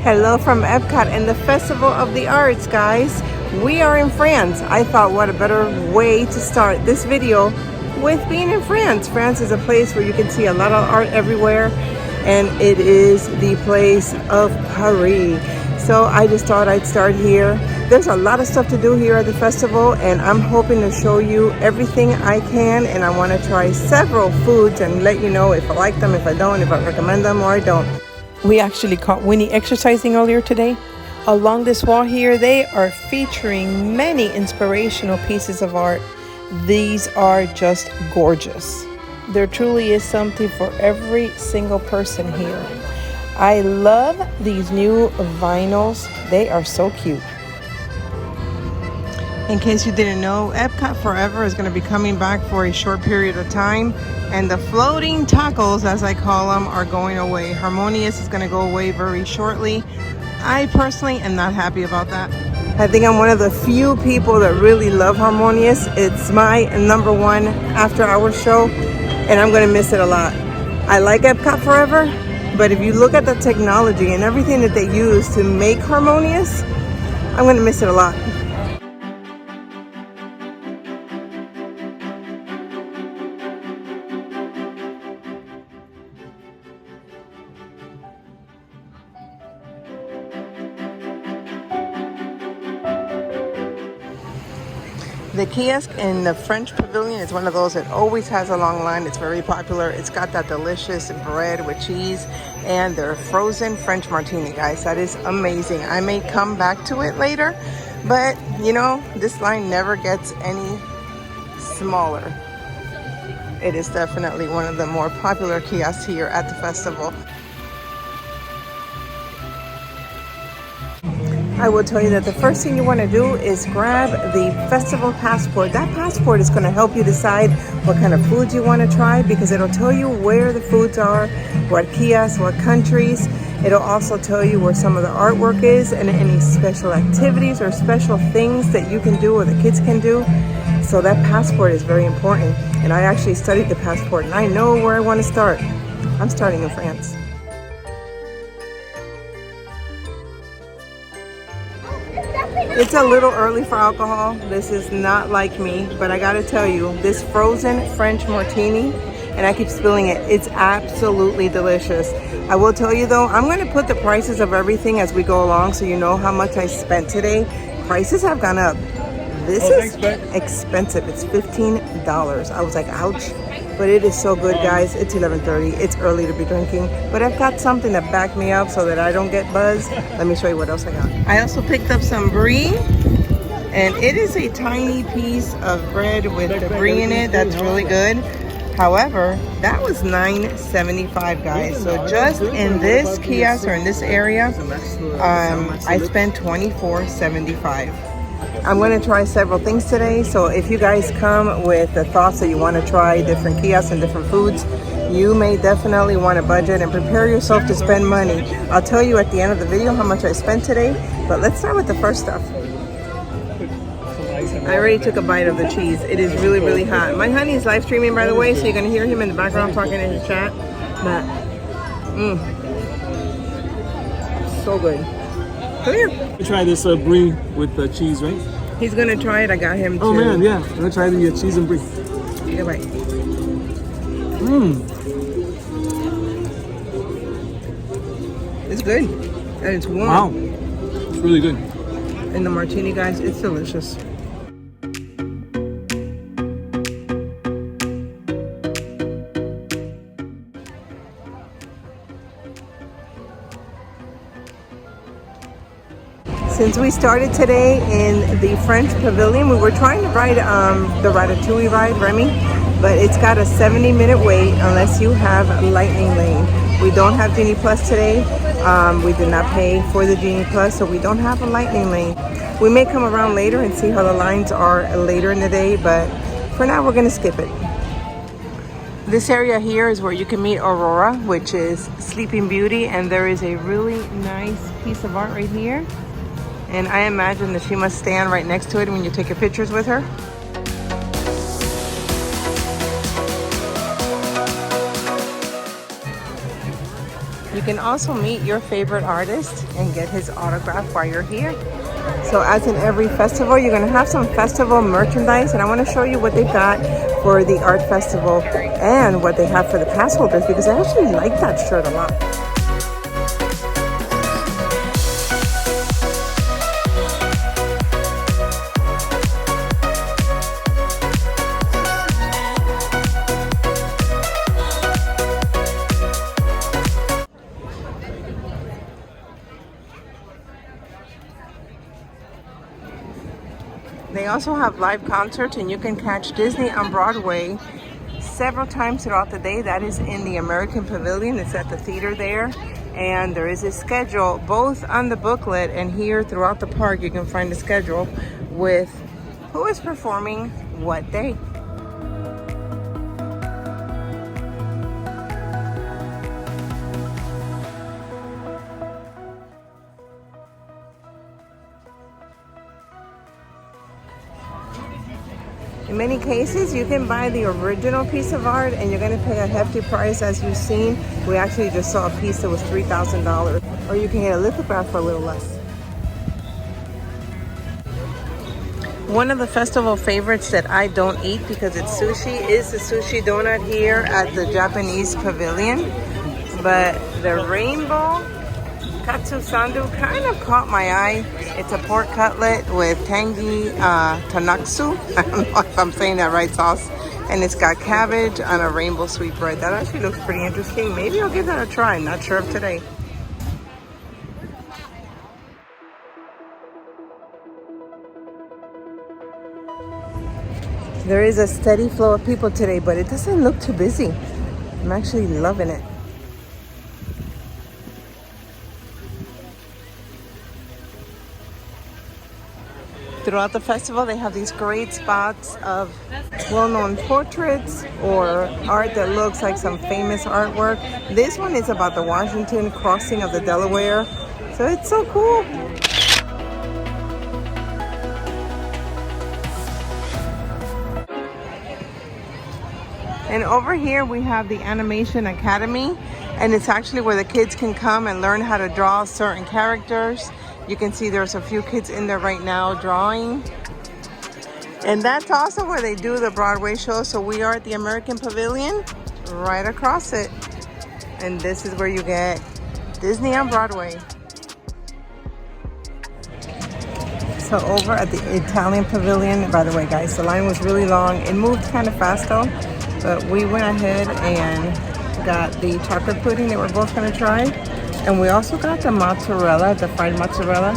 Hello from Epcot and the Festival of the Arts, guys. We are in France. I thought what a better way to start this video with being in France. France is a place where you can see a lot of art everywhere, and it is the place of Paris. So I just thought I'd start here. There's a lot of stuff to do here at the festival, and I'm hoping to show you everything I can, and I want to try several foods and let you know if I like them, if I don't, if I recommend them or I don't. We actually caught Winnie exercising earlier today. Along this wall here, they are featuring many inspirational pieces of art. These are just gorgeous. There truly is something for every single person here. I love these new vinyls. They are so cute. In case you didn't know, Epcot Forever is going to be coming back for a short period of time, and the floating tacos, as I call them, are going away. Harmonious is going to go away very shortly. I personally am not happy about that. I think I'm one of the few people that really love Harmonious. It's my number one after-hours show, and I'm going to miss it a lot. I like Epcot Forever, but if you look at the technology and everything that they use to make Harmonious, I'm going to miss it a lot. The kiosk in the French Pavilion is one of those that always has a long line. It's very popular. It's got that delicious bread with cheese and their frozen French martini, guys. That is amazing. I may come back to it later, but you know, this line never gets any smaller. It is definitely one of the more popular kiosks here at the festival. I will tell you that the first thing you want to do is grab the festival passport. That passport is going to help you decide what kind of foods you want to try, because it'll tell you where the foods are, what kiosks, what countries. It'll also tell you where some of the artwork is and any special activities or special things that you can do or the kids can do. So that passport is very important. And I actually studied the passport, and I know where I want to start. I'm starting in France. It's a little early for alcohol. This is not like me, but I gotta tell you, this frozen French martini, and I keep spilling it, it's absolutely delicious. I will tell you though, I'm gonna put the prices of everything as we go along so you know how much I spent today. Prices have gone up. This is expensive. It's $15. I was like, ouch. But it is so good, guys. It's 11:30. It's early to be drinking. But I've got something to back me up so that I don't get buzzed. Let me show you what else I got. I also picked up some brie. And it is a tiny piece of bread with the brie in it. That's really good. However, that was $9.75, guys. So just in this kiosk or in this area, I spent $24.75. I'm going to try several things today, so if you guys come with the thoughts that you want to try different kiosks and different foods, you may definitely want to budget and prepare yourself to spend money. I'll tell you at the end of the video how much I spent today, but let's start with the first stuff. I already took a bite of the cheese. It is really, really hot. My honey is live streaming, by the way, so you're going to hear him in the background talking in his chat, but so good. Come here. Try this brie with cheese, right? He's gonna try it. I got him to. Oh man, yeah. I'm gonna try the cheese and brie. Take a bite. It's good. And it's warm. Wow. It's really good. And the martini, guys, it's delicious. Since we started today in the French Pavilion, we were trying to ride the Ratatouille ride, Remy, but it's got a 70-minute wait unless you have Lightning Lane. We don't have Genie Plus today. We did not pay for the Genie Plus, so we don't have a Lightning Lane. We may come around later and see how the lines are later in the day, but for now we're going to skip it. This area here is where you can meet Aurora, which is Sleeping Beauty, and there is a really nice piece of art right here. And I imagine that she must stand right next to it when you take your pictures with her. You You can also meet your favorite artist and get his autograph while you're here. So as in every festival, you're gonna have some festival merchandise, and I wanna show you what they've got for the art festival and what they have for the pass holders, because I actually like that shirt a lot. They also have live concerts, and you can catch Disney on Broadway several times throughout the day. That is in the American Pavilion. It's at the theater there. And there is a schedule both on the booklet and here throughout the park. You can find a schedule with who is performing what day. In many cases, you can buy the original piece of art and you're going to pay a hefty price. As you've seen, we actually just saw a piece that was $3,000. Or you can get a lithograph for a little less. One of the festival favorites that I don't eat because it's sushi is the sushi donut here at the Japanese Pavilion. But the rainbow katsu sandu kind of caught my eye. It's a pork cutlet with tangy tonaksu. I don't know if I'm saying that right, sauce. And it's got cabbage on a rainbow sweet bread. That actually looks pretty interesting. Maybe I'll give that a try. Not sure of today. There is a steady flow of people today, but it doesn't look too busy. I'm actually loving it. Throughout the festival, they have these great spots of well-known portraits or art that looks like some famous artwork. This one is about the Washington crossing of the Delaware. So it's so cool. And over here we have the Animation Academy, and it's actually where the kids can come and learn how to draw certain characters. You can see there's a few kids in there right now drawing. And that's also where they do the Broadway show. So we are at the American Pavilion, right across it. And this is where you get Disney on Broadway. So over at the Italian Pavilion, by the way guys, the line was really long. It moved kind of fast though, but we went ahead and got the chocolate pudding that we're both gonna try. And we also got the mozzarella, the fried mozzarella.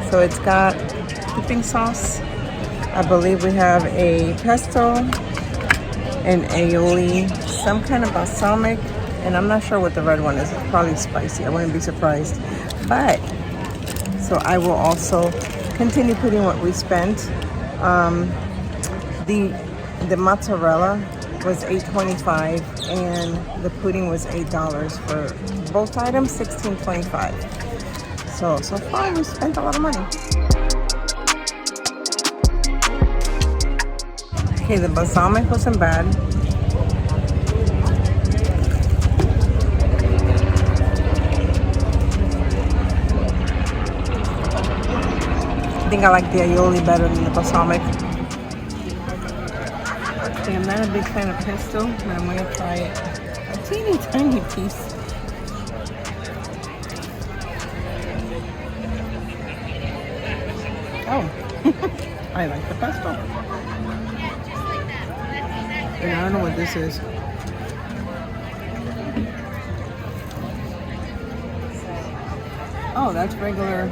So it's got dipping sauce. I believe we have a pesto, an aioli, some kind of balsamic, and I'm not sure what the red one is. It's probably spicy. I wouldn't be surprised. But, so I will also continue putting what we spent. The mozzarella was $8.25 and the pudding was $8 for both items, $16.25. So far we spent a lot of money. Okay, the balsamic wasn't bad. I think I like the aioli better than the balsamic. Okay, I'm not a big fan of pesto, but I'm going to try it. A teeny tiny piece. Oh, I like the pesto. And I don't know what this is. Oh, that's regular,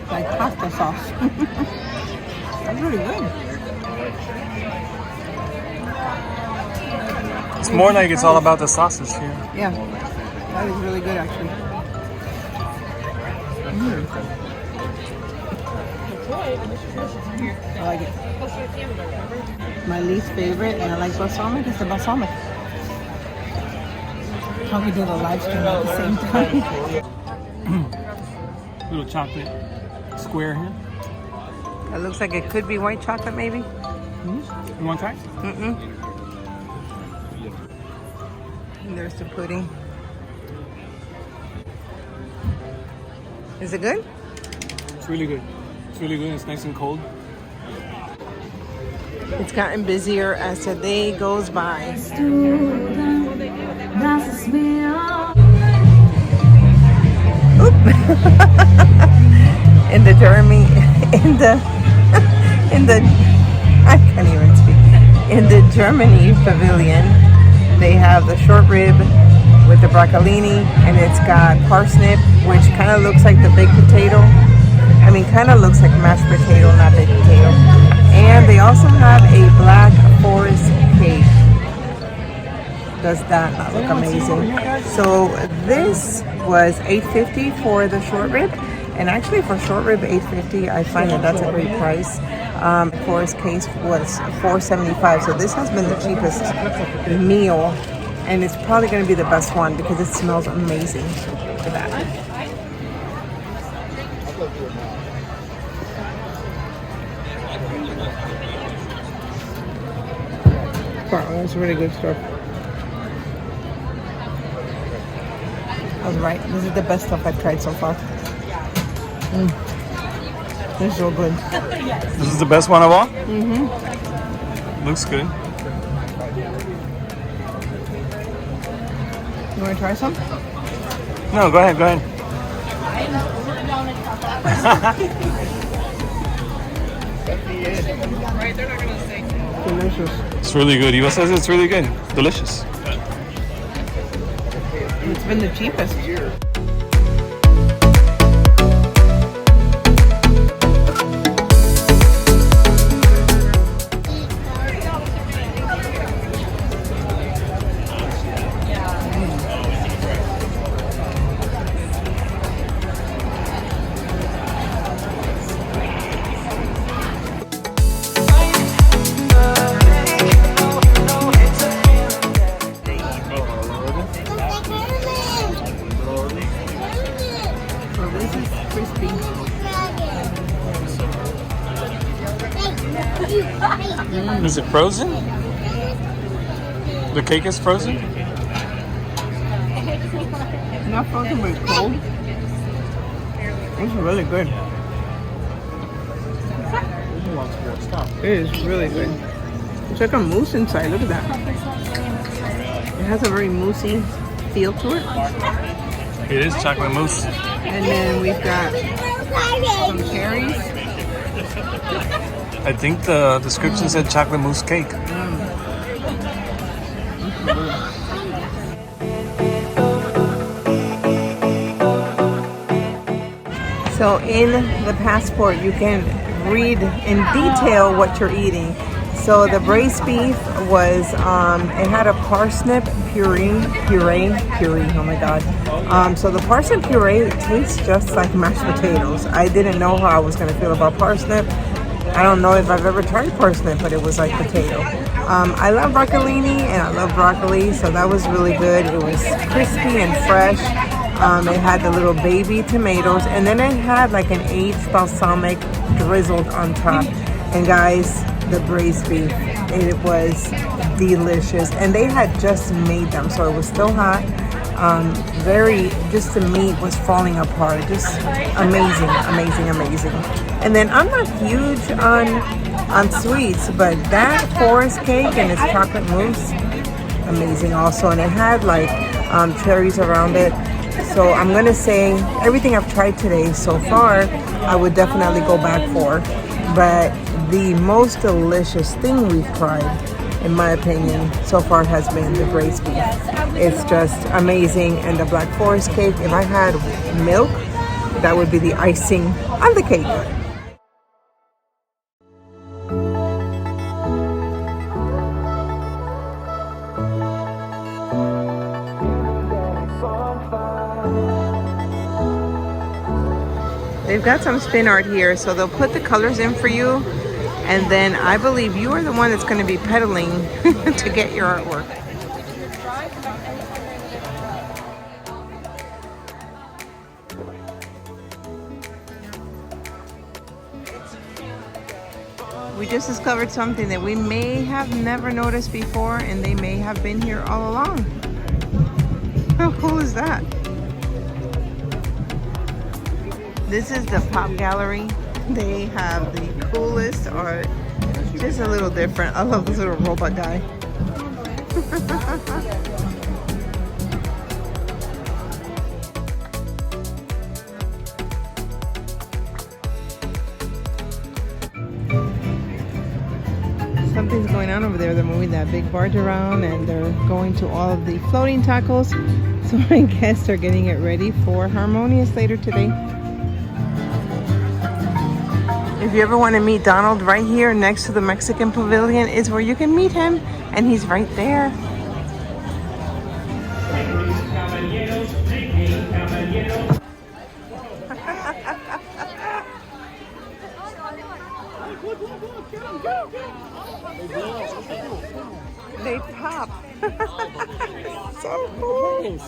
like pasta sauce. That's really good. It's more like it's all about the sauces here. Yeah, that is really good actually. I like it. My least favorite, and I like balsamic, is the balsamic. How we do the live stream at the same time. Little chocolate square here. It looks like it could be white chocolate maybe. Mm-hmm. You want to try? And there's the pudding. Is it good? It's really good. It's really good. It's nice and cold. It's gotten busier as the day goes by. in the Germany, in the, I can't even speak. In the Germany pavilion, they have the short rib with the broccolini, and it's got parsnip, which kind of looks like the baked potato. I mean, kind of looks like mashed potato, not baked potato. And they also have a black forest cake. Does that not look amazing? So this was $8.50 for the short rib, and actually for short rib $8.50, I find that that's a great price. Forest cake was $4.75, so this has been the cheapest meal, and it's probably going to be the best one because it smells amazing. Look at that. Wow, that's really good stuff. I was right. This is the best stuff I've tried so far. They're so good. This is the best one of all? Mm-hmm. Looks good. You want to try some? No, go ahead, go ahead. Delicious. It's really good. Eva says it's really good. Delicious. It's been the cheapest. Is it frozen? The cake is frozen? Not frozen, but it's cold. It's really good. It is really good. It's like a mousse inside. Look at that. It has a very moussey feel to it. It is chocolate mousse. And then we've got some cherries. I think the description said chocolate mousse cake. So in the passport, you can read in detail what you're eating. So the braised beef was, it had a parsnip puree, oh my God. So the parsnip puree tastes just like mashed potatoes. I didn't know how I was gonna feel about parsnip. I don't know if I've ever tried parsnip, but it was like potato. I love broccolini and I love broccoli, so that was really good. It was crispy and fresh. It had the little baby tomatoes, and then it had like an aged balsamic drizzled on top. And guys, the braised beef, it was delicious. And they had just made them, so it was still hot. Just the meat was falling apart. Just amazing, amazing, amazing. And then I'm not huge on sweets, but that forest cake and its chocolate mousse, amazing also. And it had like cherries around it. So I'm gonna say everything I've tried today so far, I would definitely go back for. But the most delicious thing we've tried, in my opinion, so far has been the braised beef. It's just amazing. And the black forest cake, if I had milk, that would be the icing on the cake. They've got some spin art here, so they'll put the colors in for you, and then I believe you are the one that's going to be pedaling to get your artwork. We just discovered something that we may have never noticed before, and they may have been here all along. How cool is that? This is the Pop Gallery. They have the coolest art. Just a little different. I love this little robot guy. Something's going on over there. They're moving that big barge around and they're going to all of the floating tacos. So I guess they're getting it ready for Harmonious later today. If you ever want to meet Donald, right here next to the Mexican Pavilion is where you can meet him, and he's right there. They pop. So cool.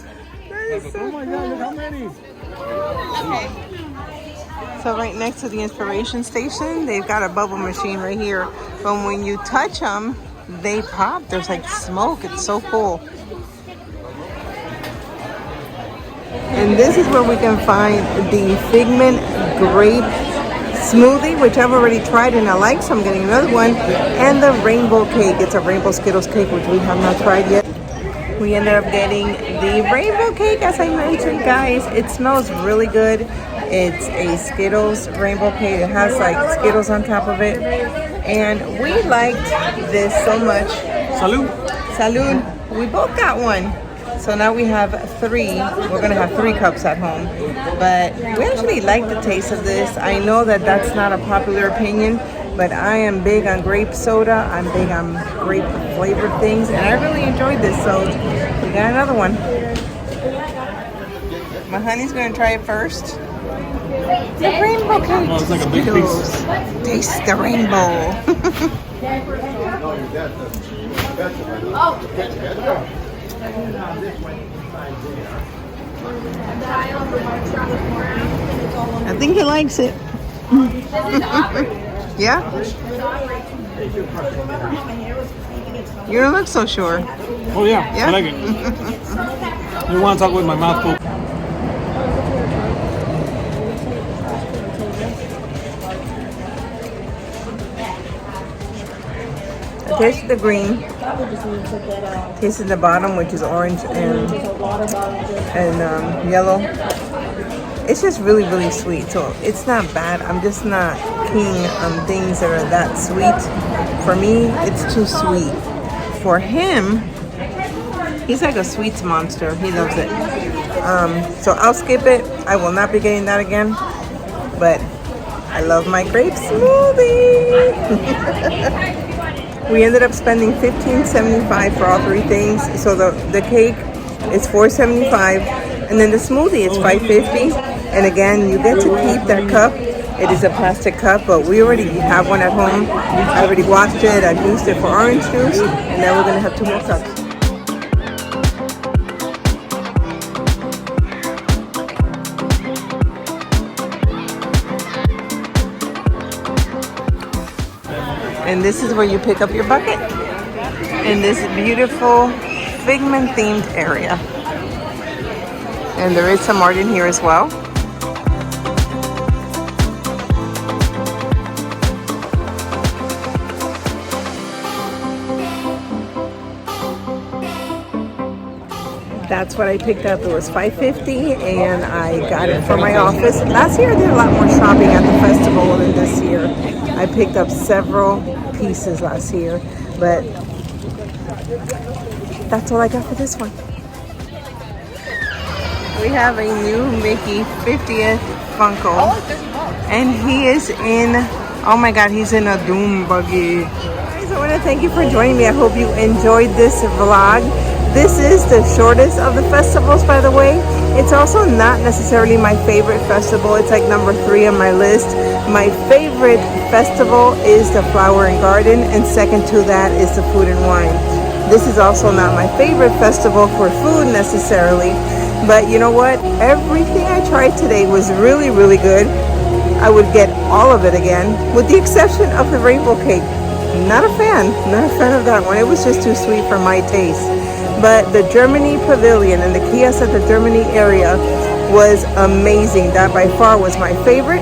That is so cool. Look how many. So right next to the inspiration station, they've got a bubble machine right here. But when you touch them, they pop. There's like smoke. It's so cool. And this is where we can find the Figment Grape Smoothie, which I've already tried and I like, so I'm getting another one. And the Rainbow Cake. It's a Rainbow Skittles cake, which we have not tried yet. We ended up getting the Rainbow Cake, as I mentioned, guys. It smells really good. It's a Skittles Rainbow Cake. It has like Skittles on top of it. And we liked this so much. Salud. Salud. We both got one. So now we have 3. We're going to have 3 cups at home. But we actually like the taste of this. I know that that's not a popular opinion, but I am big on grape soda. I'm big on grape flavored things, and I really enjoyed this. So we got another one. My honey's going to try it first. The rainbow cake. Oh, it's like a big piece. Taste the rainbow. I think he likes it. Yeah? You don't look so sure. Oh yeah, Yeah? I like it. You want to talk with my mouth full. Taste the green. Taste the bottom, which is orange and yellow. It's just really, really sweet. So it's not bad. I'm just not keen on things that are that sweet. For me, it's too sweet. For him, he's like a sweets monster. He loves it. So I'll skip it. I will not be getting that again. But I love my grape smoothie. We ended up spending $15.75 for all 3 things. So the cake is $4.75, and then the smoothie is $5.50. And again, you get to keep that cup. It is a plastic cup, but we already have one at home. I already washed it. I've used it for orange juice, and now we're gonna have 2 more cups. And this is where you pick up your bucket in this beautiful Figment themed area. And there is some art in here as well. That's what I picked up. It was $5.50 and I got it for my office. Last year I did a lot more shopping at the festival than this year. I picked up several pieces last year, but that's all I got for this one. We have a new Mickey 50th Funko, and he is in, oh my god, he's in a Doom buggy. Guys, I want to thank you for joining me. I hope you enjoyed this vlog. This is the shortest of the festivals, by the way. It's also not necessarily my favorite festival. It's like number 3 on my list. My favorite festival is the Flower and Garden, and second to that is the Food and Wine. This is also not my favorite festival for food necessarily, but you know what? Everything I tried today was really, really good. I would get all of it again, with the exception of the rainbow cake. Not a fan of that one. It was just too sweet for my taste. But the Germany Pavilion and the kiosk at the Germany area was amazing. That by far was my favorite.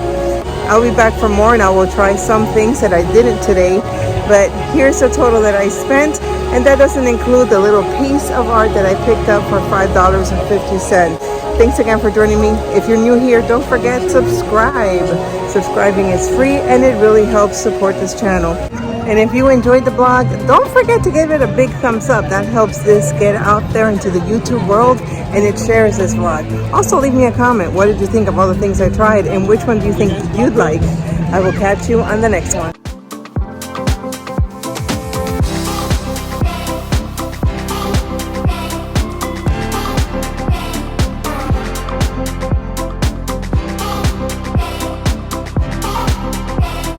I'll be back for more and I will try some things that I didn't today. But here's the total that I spent, and that doesn't include the little piece of art that I picked up for $5.50. Thanks again for joining me. If you're new here, don't forget subscribe. Subscribing is free and it really helps support this channel. And if you enjoyed the vlog, don't forget to give it a big thumbs up. That helps this get out there into the YouTube world and it shares this vlog. Also leave me a comment. What did you think of all the things I tried and which one do you think you'd like? I will catch you on the next one.